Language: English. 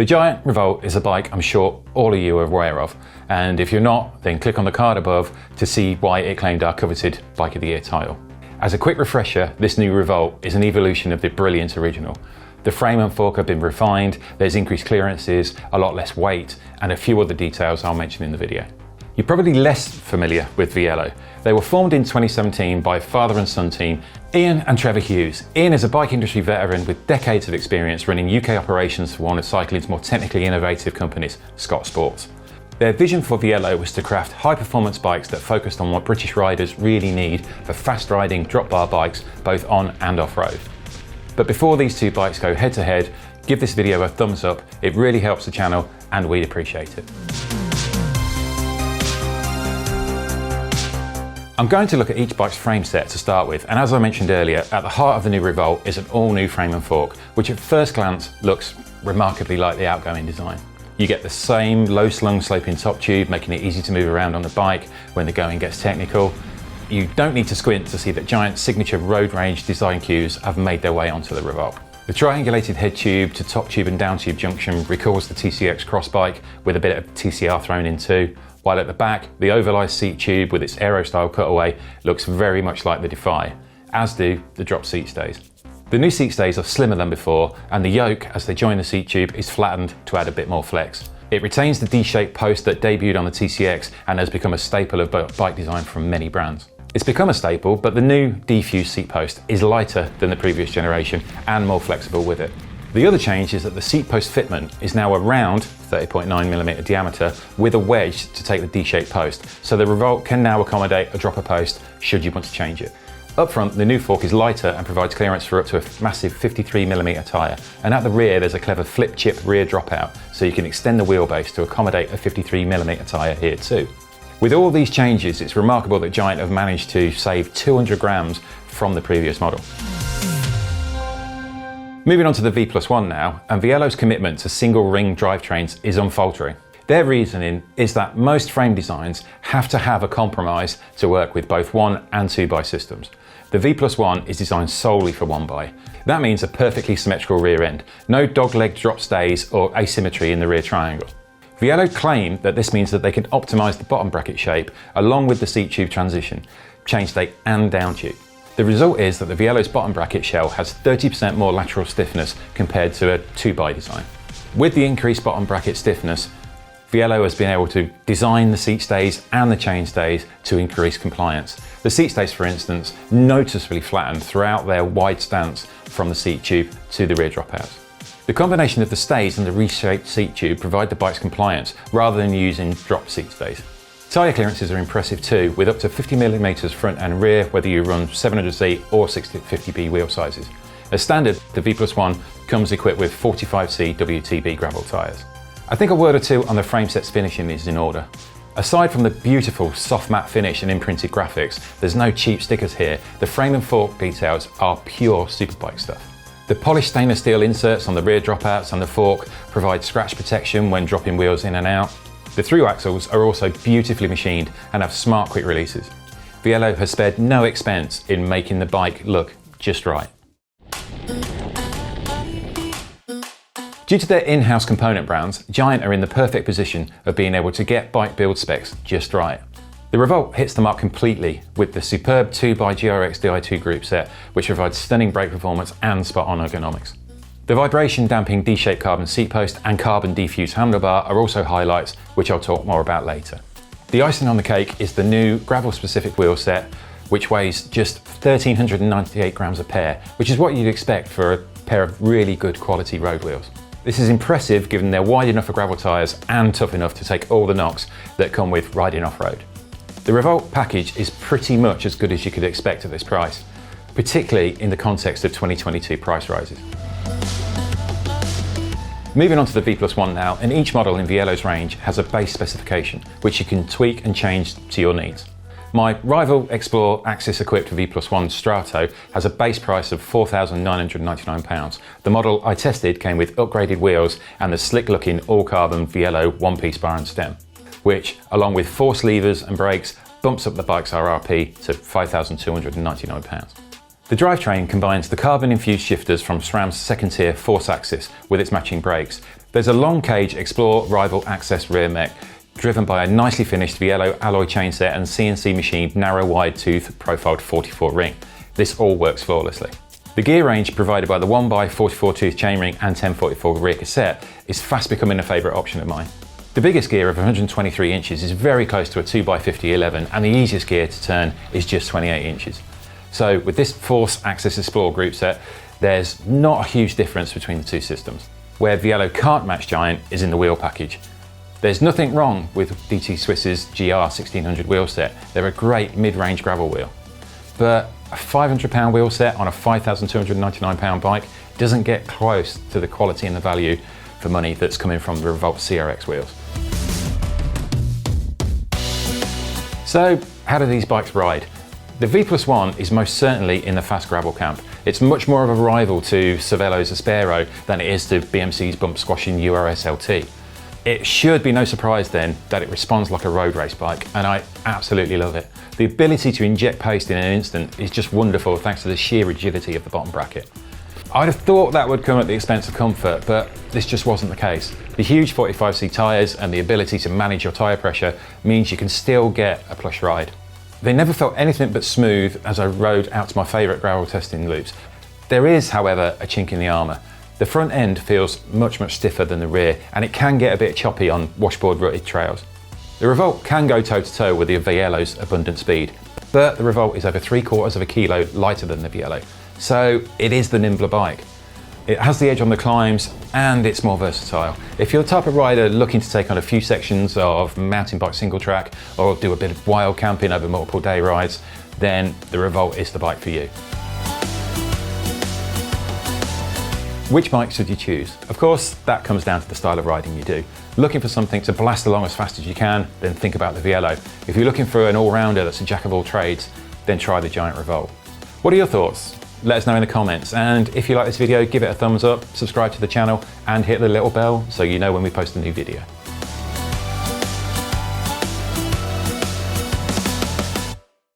The Giant Revolt is a bike I'm sure all of you are aware of, and if you're not, then click on the card above to see why it claimed our coveted Bike of the Year title. As a quick refresher, this new Revolt is an evolution of the brilliant original. The frame and fork have been refined, there's increased clearances, a lot less weight, and a few other details I'll mention in the video. You're probably less familiar with Vielo. They were formed in 2017 by father and son team, Ian and Trevor Hughes. Ian is a bike industry veteran with decades of experience running UK operations for one of cycling's more technically innovative companies, Scott Sports. Their vision for Vielo was to craft high-performance bikes that focused on what British riders really need for fast-riding drop-bar bikes, both on and off-road. But before these two bikes go head-to-head, give this video a thumbs up. It really helps the channel and we'd appreciate it. I'm going to look at each bike's frame set to start with, and as I mentioned earlier, at the heart of the new Revolt is an all-new frame and fork, which at first glance looks remarkably like the outgoing design. You get the same low-slung sloping top tube, making it easy to move around on the bike when the going gets technical. You don't need to squint to see that Giant's signature road range design cues have made their way onto the Revolt. The triangulated head tube to top tube and down tube junction recalls the TCX cross bike with a bit of TCR thrown in too, while at the back, the ovalized seat tube with its aero-style cutaway looks very much like the Defy, as do the drop seat stays. The new seat stays are slimmer than before, and the yoke, as they join the seat tube, is flattened to add a bit more flex. It retains the D-shaped post that debuted on the TCX and has become a staple of bike design from many brands. It's become a staple, but the new D-fused seat post is lighter than the previous generation and more flexible with it. The other change is that the seat post fitment is now around 30.9mm diameter with a wedge to take the D-shaped post, so the Revolt can now accommodate a dropper post should you want to change it. Up front, the new fork is lighter and provides clearance for up to a massive 53mm tyre, and at the rear there's a clever flip chip rear dropout, so you can extend the wheelbase to accommodate a 53mm tyre here too. With all these changes, it's remarkable that Giant have managed to save 200 grams from the previous model. Moving on to the V+1 now, and Vielo's commitment to single ring drivetrains is unfaltering. Their reasoning is that most frame designs have to have a compromise to work with both 1 and 2x systems. The V+1 is designed solely for 1x. That means a perfectly symmetrical rear end, no dog-leg drop stays or asymmetry in the rear triangle. Vielo claim that this means that they can optimise the bottom bracket shape along with the seat tube transition, chainstay and down tube. The result is that the Vielo's bottom bracket shell has 30% more lateral stiffness compared to a 2x design. With the increased bottom bracket stiffness, Vielo has been able to design the seat stays and the chain stays to increase compliance. The seat stays, for instance, noticeably flattened throughout their wide stance from the seat tube to the rear dropouts. The combination of the stays and the reshaped seat tube provide the bike's compliance rather than using drop seat stays. Tyre clearances are impressive too, with up to 50mm front and rear whether you run 700C or 650B wheel sizes. As standard, the V+1 comes equipped with 45C WTB gravel tyres. I think a word or two on the frameset's finishing is in order. Aside from the beautiful soft matte finish and imprinted graphics, there's no cheap stickers here. The frame and fork details are pure superbike stuff. The polished stainless steel inserts on the rear dropouts and the fork provide scratch protection when dropping wheels in and out. The through axles are also beautifully machined and have smart quick releases. Vielo has spared no expense in making the bike look just right. Due to their in-house component brands, Giant are in the perfect position of being able to get bike build specs just right. The Revolt hits the mark completely with the superb 2xGRX Di2 group set, which provides stunning brake performance and spot-on ergonomics. The vibration damping D-shaped carbon seat post and carbon defused handlebar are also highlights, which I'll talk more about later. The icing on the cake is the new gravel-specific wheel set, which weighs just 1,398 grams a pair, which is what you'd expect for a pair of really good quality road wheels. This is impressive given they're wide enough for gravel tyres and tough enough to take all the knocks that come with riding off-road. The Revolt package is pretty much as good as you could expect at this price, particularly in the context of 2022 price rises. Moving on to the V+1 now, and each model in Vielo's range has a base specification, which you can tweak and change to your needs. My rival Explore Axis-equipped V+1 Strato has a base price of £4,999. The model I tested came with upgraded wheels and the slick-looking all-carbon Vielo one-piece bar and stem, which, along with force levers and brakes, bumps up the bike's RRP to £5,299. The drivetrain combines the carbon-infused shifters from SRAM's second-tier Force Axis with its matching brakes. There's a long cage Explore Rival Access rear mech, driven by a nicely finished Vielo alloy chainset and CNC machined narrow wide tooth profiled 44 ring. This all works flawlessly. The gear range provided by the 1x44 tooth chainring and 1044 rear cassette is fast becoming a favourite option of mine. The biggest gear of 123 inches is very close to a 2x50/11, and the easiest gear to turn is just 28 inches. So with this Force Access Explore group set, there's not a huge difference between the two systems. Where Vielo can't match Giant is in the wheel package. There's nothing wrong with DT Swiss's GR 1600 wheel set. They're a great mid-range gravel wheel. But a £500 wheel set on a £5,299 bike doesn't get close to the quality and the value for money that's coming from the Revolt CRX wheels. So how do these bikes ride? The V+1 is most certainly in the fast gravel camp. It's much more of a rival to Cervelo's Aspero than it is to BMC's bump squashing URS LT. It should be no surprise then that it responds like a road race bike, and I absolutely love it. The ability to inject paste in an instant is just wonderful thanks to the sheer rigidity of the bottom bracket. I'd have thought that would come at the expense of comfort, but this just wasn't the case. The huge 45C tyres and the ability to manage your tyre pressure means you can still get a plush ride. They never felt anything but smooth as I rode out to my favourite gravel testing loops. There is, however, a chink in the armour. The front end feels much stiffer than the rear, and it can get a bit choppy on washboard rutted trails. The Revolt can go toe to toe with the Vielo's abundant speed, but the Revolt is over 3/4 of a kilo lighter than the Vielo, so it is the nimbler bike. It has the edge on the climbs, and it's more versatile. If you're the type of rider looking to take on a few sections of mountain bike single track or do a bit of wild camping over multiple day rides, then the Revolt is the bike for you. Which bike should you choose? Of course, that comes down to the style of riding you do. Looking for something to blast along as fast as you can, then think about the Vielo. If you're looking for an all-rounder that's a jack of all trades, then try the Giant Revolt. What are your thoughts? Let us know in the comments, and if you like this video, give it a thumbs up, subscribe to the channel, and hit the little bell so you know when we post a new video.